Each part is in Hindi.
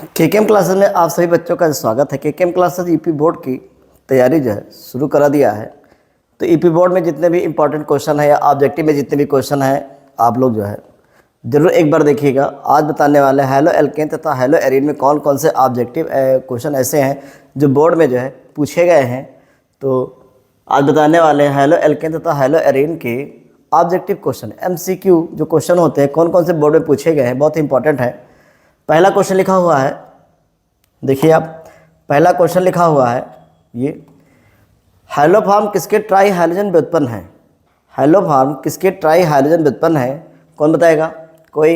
केकेएम क्लासेस में आप सभी बच्चों का स्वागत है। केकेएम क्लासेस ईपी बोर्ड की तैयारी जो है शुरू करा दिया है। तो ईपी बोर्ड में जितने भी इंपॉर्टेंट क्वेश्चन है या ऑब्जेक्टिव में जितने भी क्वेश्चन है आप लोग जो है ज़रूर एक बार देखिएगा। आज बताने वाले हेलो एल्केन तथा हेलो एरीन में कौन कौन से ऑब्जेक्टिव क्वेश्चन ऐसे हैं जो बोर्ड में जो है पूछे गए हैं। तो आज बताने वाले हैं हेलो एल्केन तथा हेलो एरीन के ऑब्जेक्टिव क्वेश्चन MCQ जो क्वेश्चन होते हैं कौन कौन से बोर्ड में पूछे गए हैं, बहुत इंपॉर्टेंट है। पहला क्वेश्चन लिखा हुआ है, देखिए आप, पहला क्वेश्चन लिखा हुआ है ये, हेलो फार्म किसके ट्राई हाइड्रोजन व्युत्पन्न है। हेलो फार्म किसके ट्राई हाइड्रोजन व्युत्पन्न है, कौन बताएगा? कोई?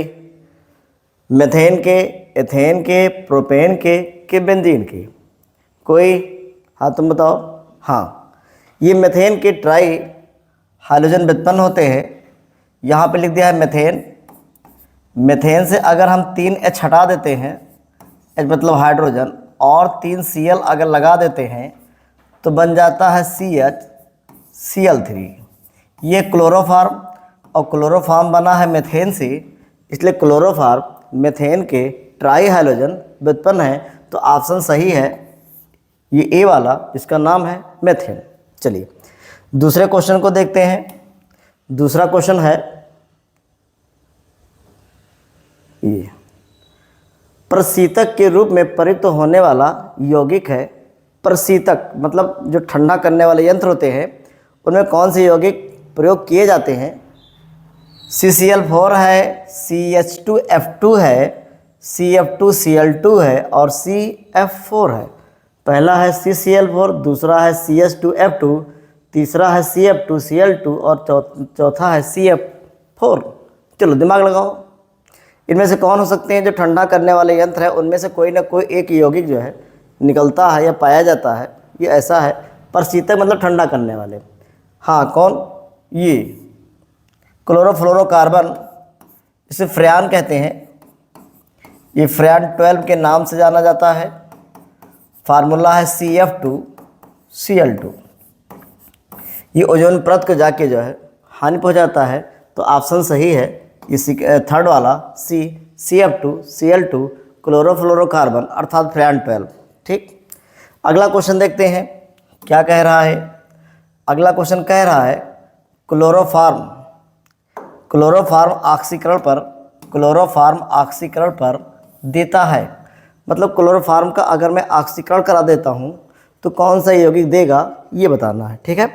मेथेन के, एथेन के, प्रोपेन के बेंजीन के? कोई? हाँ तुम बताओ। हाँ, ये मेथेन के ट्राई हाइड्रोजन व्युत्पन्न होते हैं। यहाँ पे लिख दिया है मेथेन। मेथेन से अगर हम 3H हटा देते हैं, H मतलब हाइड्रोजन, और 3Cl अगर लगा देते हैं तो बन जाता है CH Cl3। ये क्लोरोफार्म, और क्लोरोफार्म बना है मेथेन से, इसलिए क्लोरोफार्म मेथेन के ट्राई हाइड्रोजन व्युत्पन्न है। तो ऑप्शन सही है ये ए वाला, जिसका नाम है मेथेन। चलिए दूसरे क्वेश्चन को देखते हैं। दूसरा क्वेश्चन है ये, प्रशीतक के रूप में प्रयुक्त होने वाला यौगिक है। प्रशीतक मतलब जो ठंडा करने वाले यंत्र होते हैं उनमें कौन से यौगिक प्रयोग किए जाते हैं? CCl4 है, CH2F2 है, CF2Cl2 है और CF4 है। पहला है CCl4, दूसरा है CH2F2, तीसरा है CF2Cl2 और चौथा है CF4। चलो दिमाग लगाओ, इनमें से कौन हो सकते हैं? जो ठंडा करने वाले यंत्र है उनमें से कोई ना कोई एक यौगिक जो है निकलता है या पाया जाता है। ये ऐसा है, प्रशीतक मतलब ठंडा करने वाले। हाँ कौन? ये क्लोरोफ्लोरोकार्बन, इसे फ्रेयान कहते हैं। ये फ्रेयान 12 के नाम से जाना जाता है। फार्मूला है CF2Cl2। ये ओजोन परत को जाके जो है हानि पहुंचाता है। तो ऑप्शन सही है इसी थर्ड वाला, CF2Cl2 क्लोरोफ्लोरोकार्बन अर्थात फ्रेयान 12। ठीक, अगला क्वेश्चन देखते हैं क्या कह रहा है। अगला क्वेश्चन कह रहा है क्लोरोफार्म ऑक्सीकरण पर देता है। मतलब क्लोरोफार्म का अगर मैं ऑक्सीकरण करा देता हूँ तो कौन सा यौगिक देगा, ये बताना है। ठीक है,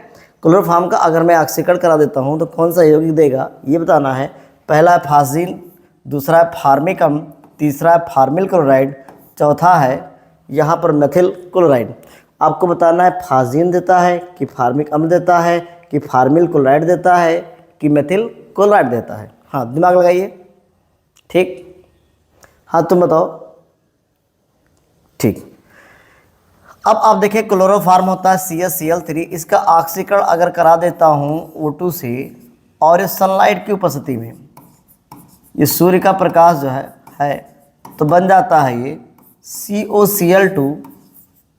क्लोरोफार्म का अगर मैं ऑक्सीकरण करा देता हूँ तो कौन सा यौगिक देगा, ये बताना है। पहला है फाजीन, दूसरा है फार्मिकम, तीसरा है फार्मिल क्लोराइड, चौथा है यहाँ पर मेथिल क्लोराइड। आपको बताना है फाजीन देता है कि फार्मिक अम्ल देता है कि फार्मिल क्लोराइड देता है कि मेथिल क्लोराइड देता है। हाँ दिमाग लगाइए। ठीक, हाँ तुम बताओ। ठीक, अब आप देखिए क्लोरोफार्म होता है CH Cl3। इसका ऑक्सीकरण अगर करा देता हूँ O2 से, और इस सनलाइट की उपस्थिति में, ये सूर्य का प्रकाश जो है तो बन जाता है ये COCl2।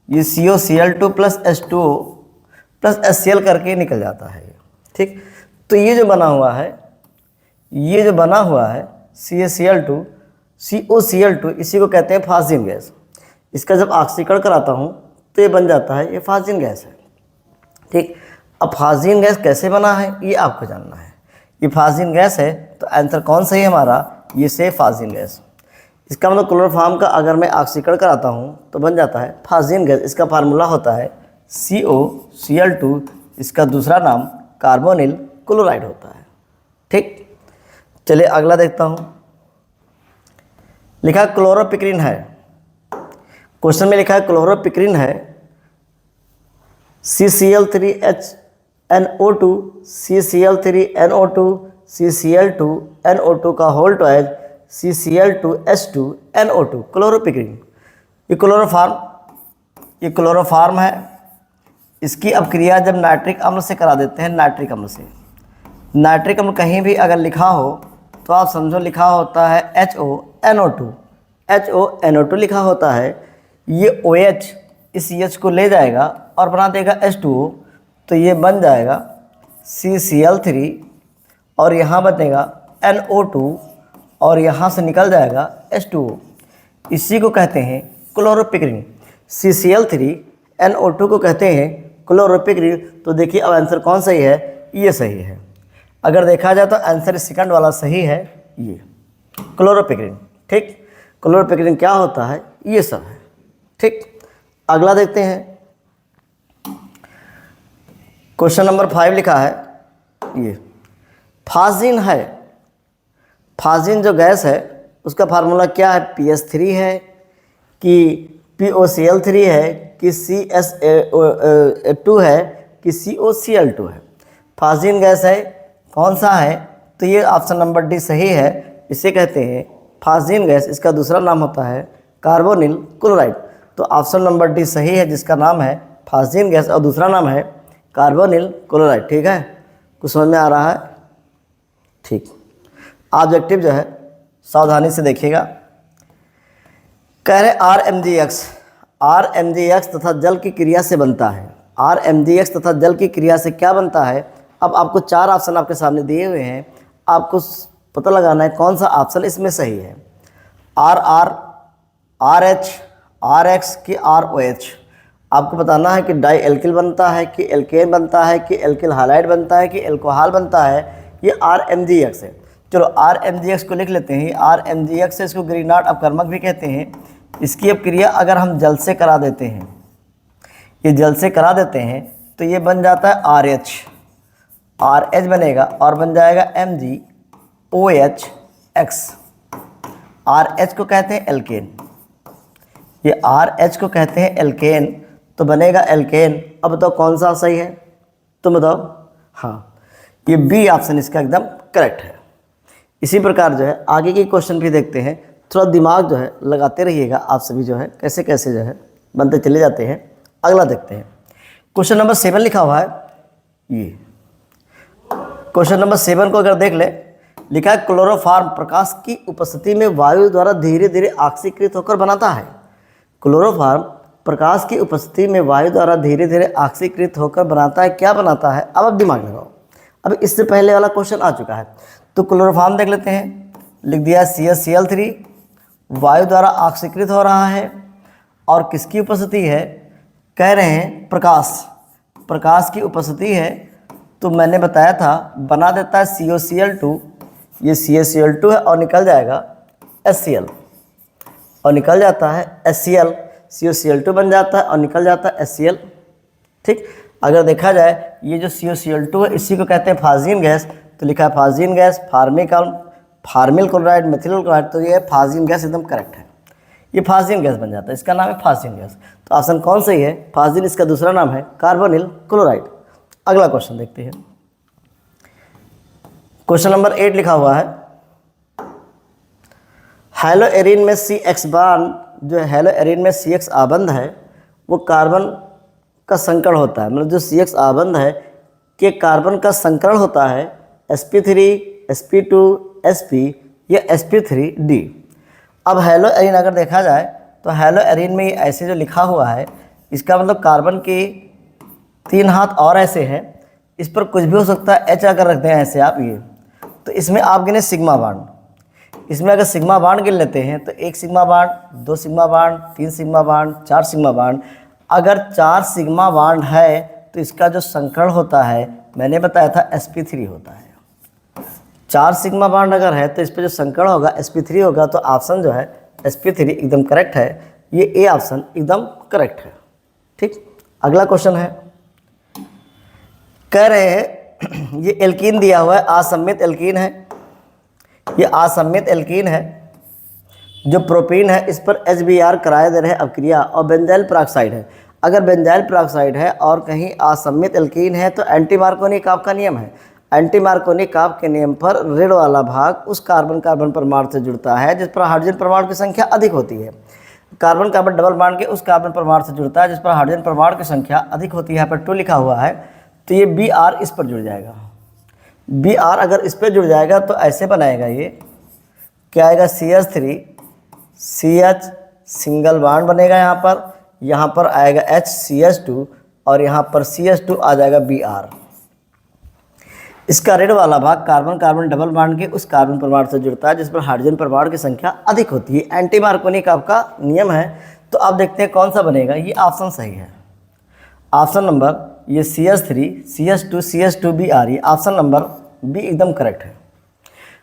ये COCl2 plus H2O plus HCl करके निकल जाता है ये। ठीक, तो ये जो बना हुआ है CaCl2 COCl2, इसी को कहते हैं फाजिन गैस। इसका जब ऑक्सीकरण कराता हूँ तो ये बन जाता है, ये फाजिन गैस है। ठीक, अब फाजिन गैस कैसे बना है ये आपको जानना है। ये फाजिन गैस है तो आंसर कौन सही है हमारा? ये से फाजिन गैस। इसका मतलब क्लोरोफार्म का अगर मैं ऑक्सीकरण कराता हूँ तो बन जाता है फाजिन गैस। इसका फार्मूला होता है COCl2, इसका दूसरा नाम कार्बोनिल क्लोराइड होता है। ठीक, चलिए अगला देखता हूँ। लिखा क्लोरोपिक्रिन है, क्वेश्चन में लिखा है क्लोरोपिक्रिन है CCl3HNO2 CCl3NO2 CCl2NO2 का होल ट्वाइज CCl2H2NO2 क्लोरोपिक्रिन। ये क्लोरोफार्म है। इसकी अपक्रिया जब नाइट्रिक अम्ल से करा देते हैं, नाइट्रिक अम्ल से, नाइट्रिक अम्ल कहीं भी अगर लिखा हो तो आप समझो लिखा होता है HONO2 लिखा होता है। ये OH इस H को ले जाएगा और बना देगा H2O, तो ये बन जाएगा CCl3 और यहाँ बनेगा NO2 और यहाँ से निकल जाएगा H2O। इसी को कहते हैं क्लोरोपिक्रिन। CCl3 NO2 को कहते हैं क्लोरोपिक्रिन। तो देखिए अब आंसर कौन सही है, ये सही है। अगर देखा जाए तो आंसर सेकंड वाला सही है, ये क्लोरोपिक्रिन। ठीक, क्लोरोपिक्रिन क्या होता है, ये सब है। ठीक, अगला देखते हैं। क्वेश्चन नंबर 5 लिखा है, ये फाजिन है। फाजिन जो गैस है उसका फार्मूला क्या है, PS3 है कि POCl3 है कि CS2 है कि COCl2 है। फाजिन गैस है, कौन सा है, तो ये ऑप्शन नंबर डी सही है। इसे कहते हैं फाजिन गैस। इसका दूसरा नाम होता है कार्बोनिल क्लोराइड। तो ऑप्शन नंबर डी सही है, जिसका नाम है फाजिन गैस और दूसरा नाम है कार्बोनिल क्लोराइड। ठीक है, कुछ समझ में आ रहा है। ठीक, ऑब्जेक्टिव जो है सावधानी से देखिएगा। कह रहे RMgX तथा जल की क्रिया से बनता है। RMgX तथा जल की क्रिया से क्या बनता है। अब आपको 4 ऑप्शन आपके सामने दिए हुए हैं, आपको पता लगाना है कौन सा ऑप्शन इसमें सही है। RR, RH, RX कि ROH। आपको बताना है कि डाई एल्किल बनता है कि एल्केन बनता है कि एल्किल हालाइड बनता है कि एल्कोहल बनता है। ये RMgX है। चलो RMgX को लिख लेते हैं। RMgX से इसको ग्रीनाट अपकर्मक भी कहते हैं। इसकी अब क्रिया अगर हम जल से करा देते हैं, ये जल से करा देते हैं तो ये बन जाता है RH बनेगा और बन जाएगा MgOH(X)। RH को कहते हैं एल्केन, ये RH को कहते हैं एल्केन, तो बनेगा एल्केन। अब बताओ कौन सा सही है, तुम बताओ। हाँ, ये बी ऑप्शन इसका एकदम करेक्ट है। इसी प्रकार जो है आगे के क्वेश्चन भी देखते हैं। थोड़ा दिमाग जो है लगाते रहिएगा, आप सभी जो है कैसे कैसे जो है बनते चले जाते हैं। अगला देखते हैं। क्वेश्चन नंबर 7 लिखा हुआ है। ये क्वेश्चन नंबर 7 को अगर देख ले, लिखा है क्लोरोफॉर्म प्रकाश की उपस्थिति में वायु द्वारा धीरे धीरे ऑक्सीकृत होकर बनाता है। क्लोरोफॉर्म प्रकाश की उपस्थिति में वायु द्वारा धीरे धीरे ऑक्सीकृत होकर बनाता है। क्या बनाता है, अब दिमाग लगाओ। अब इससे पहले वाला क्वेश्चन आ चुका है, तो क्लोरोफॉर्म देख लेते हैं। लिख दिया CaCl3 वायु द्वारा ऑक्सीकृत हो रहा है और किसकी उपस्थिति है, कह रहे हैं प्रकाश की उपस्थिति है। तो मैंने बताया था बना देता है COCl2, ये CaCl2 है और निकल जाएगा HCl और निकल जाता है HCl। COCl2 बन जाता है और निकल जाता है HCl। ठीक, अगर देखा जाए ये जो COCl2 है इसी को कहते हैं फाजिन गैस। तो लिखा है फाजिन gas, formyl chloride, methyl chloride. तो ये फाजिन गैस एकदम करेक्ट है, ये फाजिन गैस बन जाता है, इसका नाम है फाजिन गैस। तो ऑप्शन कौन सही है, फाजिन। इसका दूसरा नाम है कार्बोनिल क्लोराइड। अगला क्वेश्चन देखते हैं। क्वेश्चन नंबर 8 लिखा हुआ है, हेलोएरिन में CX बॉन्ड, जो हेलोएरिन में CX आबंध है वो कार्बन का संकरण होता है। मतलब जो CX आबंध है कि कार्बन का संकरण होता है sp3, sp2, sp या sp3d। अब हेलोएरिन अगर देखा जाए तो हेलोएरिन में ऐसे जो लिखा हुआ है, इसका मतलब कार्बन के 3 हाथ और ऐसे हैं, इस पर कुछ भी हो सकता है। H अगर रखते हैं ऐसे आप, ये तो इसमें आप गिने सिग्मा बांड। इसमें अगर सिग्मा बांड गिन लेते हैं तो 1 sigma bond, 2 sigma bond, 3 sigma bond, 4 sigma bond. अगर 4 सिग्मा बांड है तो इसका जो संकरण होता है मैंने बताया था sp3 होता है। 4 सिग्मा बांड अगर है तो इस पर जो संकरण होगा sp3 होगा। तो ऑप्शन जो है sp3 एकदम करेक्ट है, ये ए ऑप्शन एकदम करेक्ट है। ठीक, अगला क्वेश्चन है, कह रहे हैं ये एल्कीन दिया हुआ है, असम्मित एल्कीन है। ये असम्मित एल्कीन है, जो प्रोपीन है इस पर HBr कराए दे रहे हैं अपक्रिया, और बेंजाइल पेरोक्साइड है। अगर बेंजाइल पेरोक्साइड है और कहीं असम्मित एल्कीन है तो एंटी मार्कोनी काप का नियम है। एंटी मार्कोनी काप के नियम पर रेड वाला भाग उस कार्बन कार्बन परमाणु से जुड़ता है जिस पर हाइड्रोजन परमाणु की संख्या अधिक होती है। कार्बन कार्बन डबल बॉन्ड के उस कार्बन परमाणु से जुड़ता है जिस पर हाइड्रोजन परमाणु की संख्या अधिक होती है। यहाँ पर 2 लिखा हुआ है, तो ये Br इस पर जुड़ जाएगा। Br अगर इस पर जुड़ जाएगा तो ऐसे बनाएगा, ये क्या आएगा, CH3 CH सिंगल बॉन्ड बनेगा यहाँ पर आएगा H CH2 और यहाँ पर CH2 आ जाएगा Br। इसका रेड वाला भाग कार्बन कार्बन डबल बॉन्ड के उस कार्बन परमाणु से जुड़ता है जिस पर हाइड्रोजन परमाणु की संख्या अधिक होती है। एंटी मार्कोनी का आपका नियम है। तो आप देखते हैं कौन सा बनेगा। ये ऑप्शन सही है, ऑप्शन नंबर ये CH3 CH2 CH2 भी आ रही है, ऑप्शन नंबर बी एकदम करेक्ट है।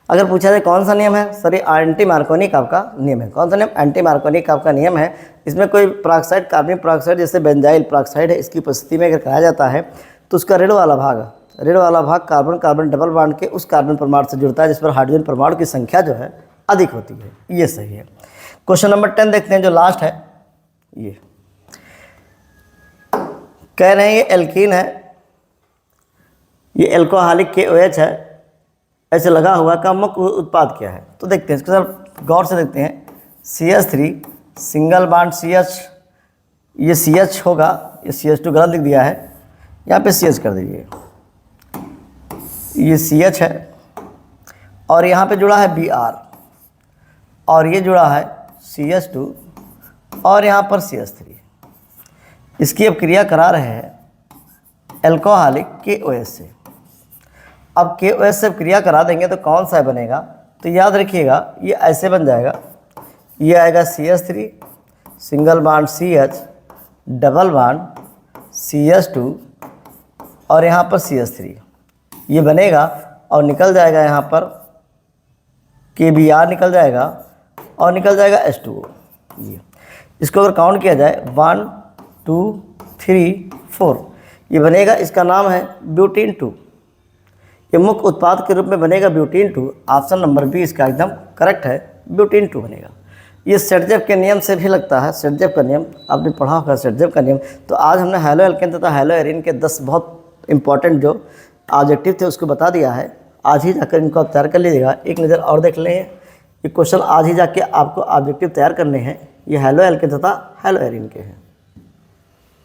अगर पूछा जाए कौन सा नियम है, सर ये एंटी मार्कोनी का आपका नियम है। कौन सा नियम? एंटी मार्कोनी का आपका नियम है। इसमें कोई पेरोक्साइड, कार्बनिक पेरोक्साइड जैसे बेंजाइल पेरोक्साइड है, इसकी उपस्थिति में अगर कहा जाता है तो उसका रेड वाला भाग कार्बन कार्बन डबल बॉन्ड के उस कार्बन परमाणु से जुड़ता है जिस पर हाइड्रोजन परमाणु की संख्या जो है अधिक होती है। ये सही है। क्वेश्चन नंबर 10 देखते हैं, जो लास्ट है। ये कह रहे हैं ये एल्कीन है, ये एल्कोहलिक KOH है, ऐसे लगा हुआ का मुख्य उत्पाद क्या है? तो देखते हैं इसको सर गौर से देखते हैं। CH3 सिंगल बॉन्ड CH, ये CH होगा, ये CH2 गलत लिख दिया है, यहाँ पे CH कर दीजिए। ये CH है और यहाँ पे जुड़ा है Br और ये जुड़ा है CH2 और यहाँ पर CH3। इसकी अब क्रिया करा रहे हैं एल्कोहलिक KOH से। अब KOH से क्रिया करा देंगे तो कौन सा बनेगा? तो याद रखिएगा ये ऐसे बन जाएगा, ये आएगा CH3 single bond CH double bond CH2 और यहाँ पर CH3, ये बनेगा और निकल जाएगा यहाँ पर KBr निकल जाएगा और निकल जाएगा H2O। ये इसको अगर काउंट किया जाए 1 2 3 4, ये बनेगा, इसका नाम है ब्यूटीन 2। ये मुख्य उत्पाद के रूप में बनेगा ब्यूटीन 2। ऑप्शन नंबर बी इसका एकदम करेक्ट है, ब्यूटीन 2 बनेगा। ये सेटजेफ के नियम से भी लगता है, सेटजेफ का नियम आपने पढ़ा होगा, सेटजेफ का नियम। तो आज हमने हैलो एल्केन तथा हैलो एरिन के 10 बहुत इंपॉर्टेंट जो ऑब्जेक्टिव थे उसको बता दिया है। आज ही जाकर इनको आप तैयार कर लीजिएगा। एक नज़र और देख लें, ये क्वेश्चन आज ही जाके आपको ऑब्जेक्टिव तैयार करने हैं। ये हैलो एल्केन तथा हैलो एरिन के हैं।